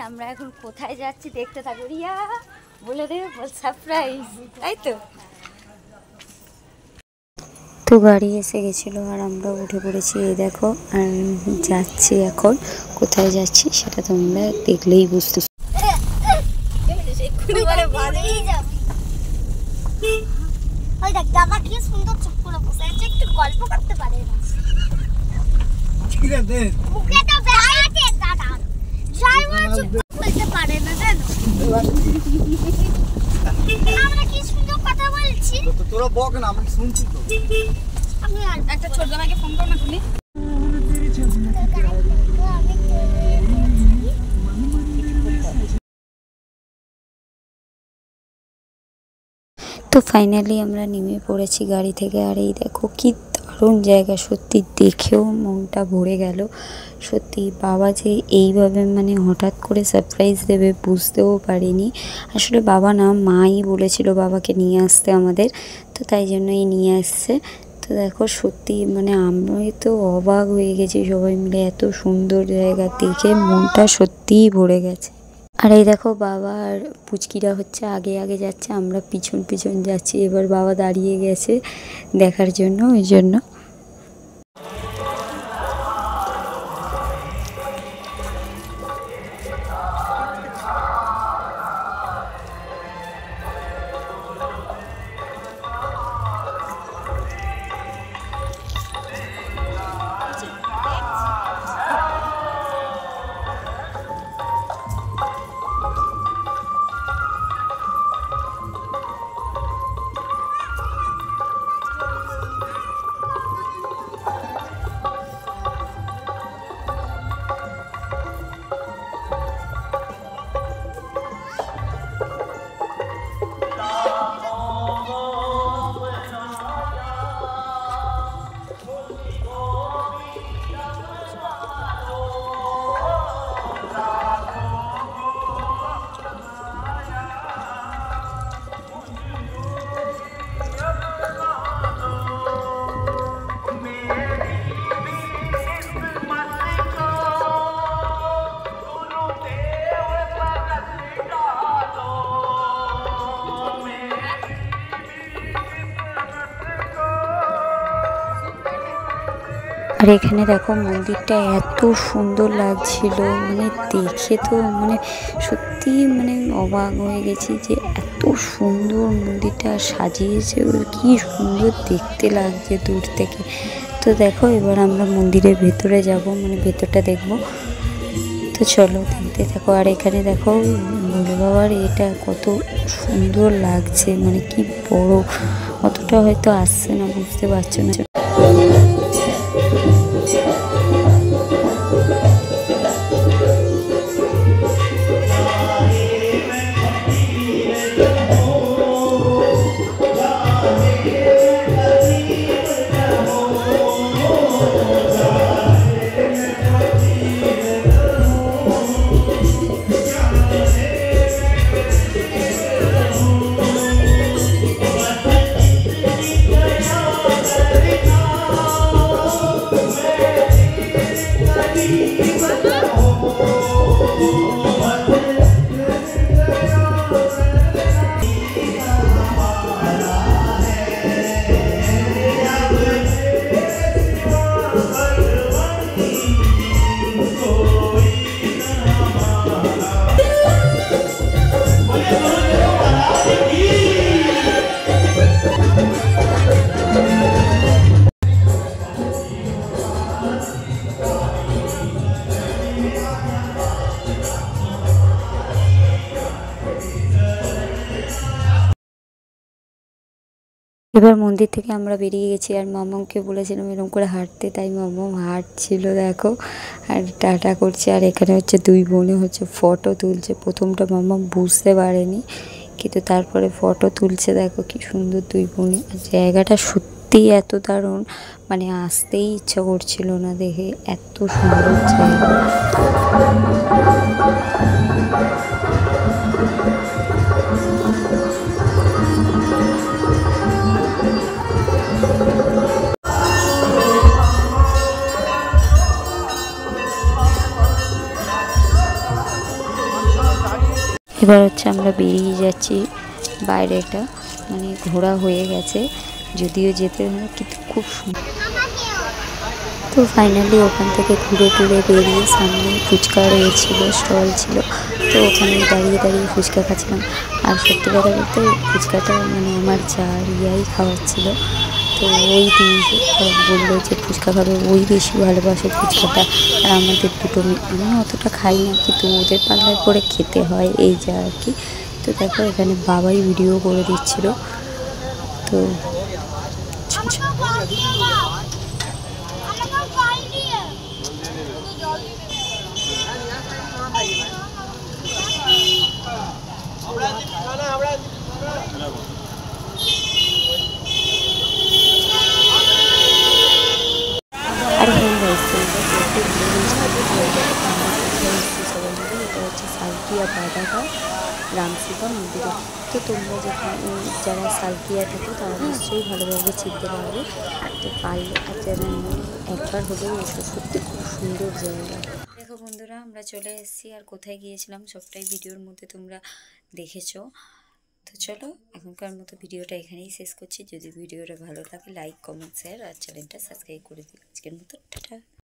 আমরা এখন কোথায় যাচ্ছি দেখতে থাকো। রিয়া বলে দেবে, বল সারপ্রাইজ, তাই তো। তো গাড়ি এসে গেছিলো আর আমরা উঠে পড়েছি, এই দেখো। আর যাচ্ছি এখন, কোথায় যাচ্ছি সেটা তোমরা দেখলেই বুঝতে। গল্প করতে পারে না, ঠিক আছে? বলতে পারে না, জানো? আমরা কি সুন্দর কথা বলছি, তোরা বক না, আমি শুনছি তো। আমি একটা ছোট জামাইকে ফোন করো না তুমি। তো ফাইনালি আমরা নেমে পড়েছি গাড়ি থেকে। আর এই দেখো কি দারুণ জায়গা, সত্যি দেখেও মনটা ভরে গেল। সত্যি বাবা যে এইভাবে মানে হঠাৎ করে সারপ্রাইজ দেবে বুঝতেও পারিনি। আসলে বাবা না, মাই বলেছিল বাবাকে নিয়ে আসতে আমাদের, তো তাই জন্যই নিয়ে আসছে। তো দেখো সত্যি মানে আমি তো অবাক হয়ে গেছি, সবাই মিলে এত সুন্দর জায়গা দেখে মনটা সত্যিই ভরে গেছে। আর এই দেখো বাবা আর পুচকিরা হচ্ছে আগে আগে যাচ্ছে, আমরা পিছন পিছন যাচ্ছি। এবার বাবা দাঁড়িয়ে গেছে দেখার জন্য, ওই জন্য। আর এখানে দেখো মন্দিরটা এত সুন্দর লাগছিল, মানে দেখে তো মানে সত্যি মানে অবাক হয়ে গেছি যে এত সুন্দর মন্দিরটা সাজিয়েছে, কি সুন্দর দেখতে লাগছে দূর থেকে। তো দেখো এবার আমরা মন্দিরের ভেতরে যাব, মানে ভেতরটা দেখব। তো চলো দেখতে থাকো। আর এখানে দেখো ভোলে বাবার এটা কত সুন্দর লাগছে, মানে কি বড়, অতটা হয়তো আসছে না, বুঝতে পারছো না। এবার মন্দির থেকে আমরা বেরিয়ে গেছি, আর মামাকে বলেছিলাম এরকম করে হাঁটতে, তাই মামাম হাঁটছিল দেখো, আর টাটা করছে। আর এখানে হচ্ছে দুই বোনে হচ্ছে ফটো তুলছে। প্রথমটা মামাম বুঝতে পারেনি, কিন্তু তারপরে ফটো তুলছে। দেখো কি সুন্দর দুই বোনে। আর জায়গাটা সত্যিই এত দারুণ, মানে আসতেই ইচ্ছা করছিল না দেখে, এত সুন্দর জায়গা। এবার হচ্ছে আমরা বেরিয়ে যাচ্ছি, বাইরেটা মানে ঘোরা হয়ে গেছে, যদিও যেতে হয় কিন্তু খুব সুন্দর। তো ফাইনালি ওখান থেকে ঘুরে টুরে বেরিয়ে সামনে ফুচকা রয়েছিল, স্টল ছিল, তো ওখানে দাঁড়িয়ে দাঁড়িয়ে ফুচকা খাচ্ছিলাম। আর সত্যি কথা বলতে ফুচকাটা মানে আমার যা রিয়াই খাওয়াচ্ছিল, তো ওই দিয়েছে বললো যে ফুচকা খাবে, ওই বেশি ভালোবাসে ফুচকাটা। আর আমাদের দুটো আমি অতটা খাই না, কিন্তু ওদের পাল্লায় করে খেতে হয়, এই যা আর কি। তো দেখো এখানে বাবাই ভিডিও করে দিচ্ছিল। তো আর হ্যাঁ গাইস, এটা হচ্ছে সালকিয়া বাদাঘাট রামসীতা মন্দিরে। তো তোমরা যারা সালকিয়া থাকো তারা নিশ্চয়ই ভালোভাবে চিনতে পারবে। তো পারলে আর যারা একবার হলেও এসে, সত্যি খুব সুন্দর জায়গা। দেখো বন্ধুরা, আমরা চলে এসেছি, আর কোথায় গিয়েছিলাম সবটাই ভিডিওর মধ্যে তোমরা দেখেছো। তো চলো এখনকার মতো ভিডিওটা এখানেই শেষ করছি। যদি ভিডিওটা ভালো লাগে লাইক, কমেন্ট, শেয়ার আর চ্যানেলটা সাবস্ক্রাইব করে দিও। আজকের মতো টাটা।